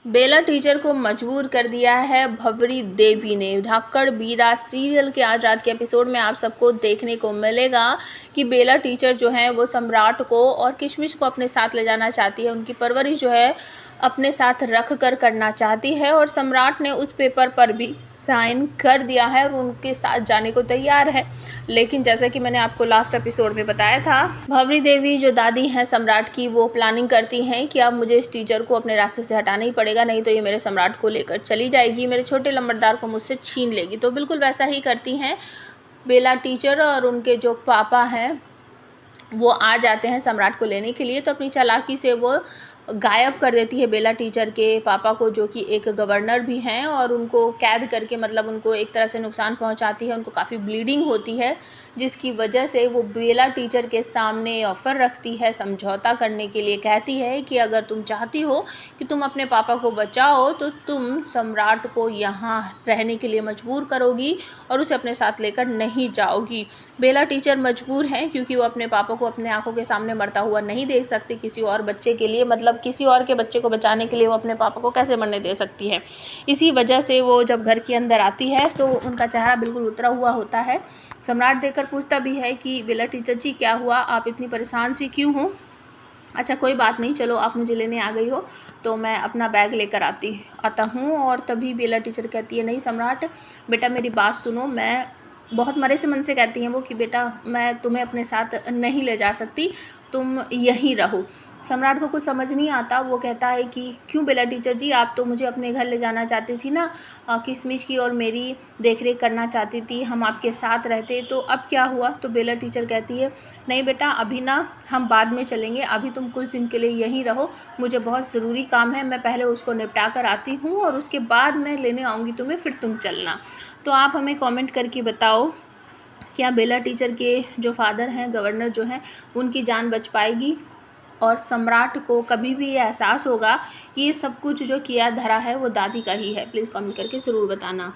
बेला teacher को मजबूर कर दिया है भंवरी देवी ने। धाकड़ बीरा सीरियल के आज रात के एपिसोड में आप सबको देखने को मिलेगा कि बेला टीचर जो है वो सम्राट को और किशमिश को अपने साथ ले जाना चाहती है। उनकी परवरिश जो है अपने साथ रख कर करना चाहती है और सम्राट ने उस पेपर पर भी साइन कर दिया है और उनके साथ जाने को तैयार है। लेकिन जैसा कि मैंने आपको लास्ट एपिसोड में बताया था, भंवरी देवी जो दादी हैं सम्राट की, वो प्लानिंग करती हैं कि अब मुझे इस टीचर को अपने रास्ते से हटाना ही पड़ेगा, नहीं तो ये मेरे सम्राट को लेकर चली जाएगी, मेरे छोटे लंबड़दार को मुझसे छीन लेगी। तो बिल्कुल वैसा ही करती हैं बेला टीचर और उनके जो पापा हैं वो आ जाते हैं सम्राट को लेने के लिए। तो अपनी चालाकी से वो गायब कर देती है बेला टीचर के पापा को, जो कि एक गवर्नर भी हैं, और उनको कैद करके मतलब उनको एक तरह से नुकसान पहुंचाती है। उनको काफ़ी ब्लीडिंग होती है, जिसकी वजह से वो बेला टीचर के सामने ऑफ़र रखती है समझौता करने के लिए। कहती है कि अगर तुम चाहती हो कि तुम अपने पापा को बचाओ तो तुम सम्राट को यहाँ रहने के लिए मजबूर करोगी और उसे अपने साथ लेकर नहीं जाओगी। बेला टीचर मजबूर हैं क्योंकि वो अपने पापा को अपने आंखों के सामने मरता हुआ नहीं देख सकती किसी और बच्चे के लिए, मतलब किसी और के बच्चे को बचाने के लिए वो अपने पापा को कैसे मरने दे सकती है। इसी वजह से वो जब घर के अंदर आती है तो उनका चेहरा बिल्कुल उतरा हुआ होता है। सम्राट देखकर पूछता भी है कि बेला टीचर जी क्या हुआ, आप इतनी परेशान सी क्यों हो? अच्छा कोई बात नहीं, चलो आप मुझे लेने आ गई हो तो मैं अपना बैग लेकर आता हूँ। और तभी बेला टीचर कहती है, नहीं सम्राट बेटा मेरी बात सुनो। मैं बहुत मरे से मन से कहती हैं वो कि बेटा मैं तुम्हें अपने साथ नहीं ले जा सकती, तुम यहीं रहो। सम्राट को कुछ समझ नहीं आता। वो कहता है कि क्यों बेला टीचर जी, आप तो मुझे अपने घर ले जाना चाहती थी ना, किशमिश की और मेरी देखरेख करना चाहती थी, हम आपके साथ रहते, तो अब क्या हुआ? तो बेला टीचर कहती है, नहीं बेटा अभी ना हम बाद में चलेंगे, अभी तुम कुछ दिन के लिए यहीं रहो, मुझे बहुत ज़रूरी काम है, मैं पहले उसको निपटा कर आती हूँ और उसके बाद मैं लेने आऊँगी तुम्हें, फिर तुम चलना। तो आप हमें कमेंट करके बताओ, क्या बेला टीचर के जो फादर हैं गवर्नर जो हैं उनकी जान बच पाएगी और सम्राट को कभी भी ये एहसास होगा कि ये सब कुछ जो किया धरा है वो दादी का ही है? प्लीज़ कमेंट करके ज़रूर बताना।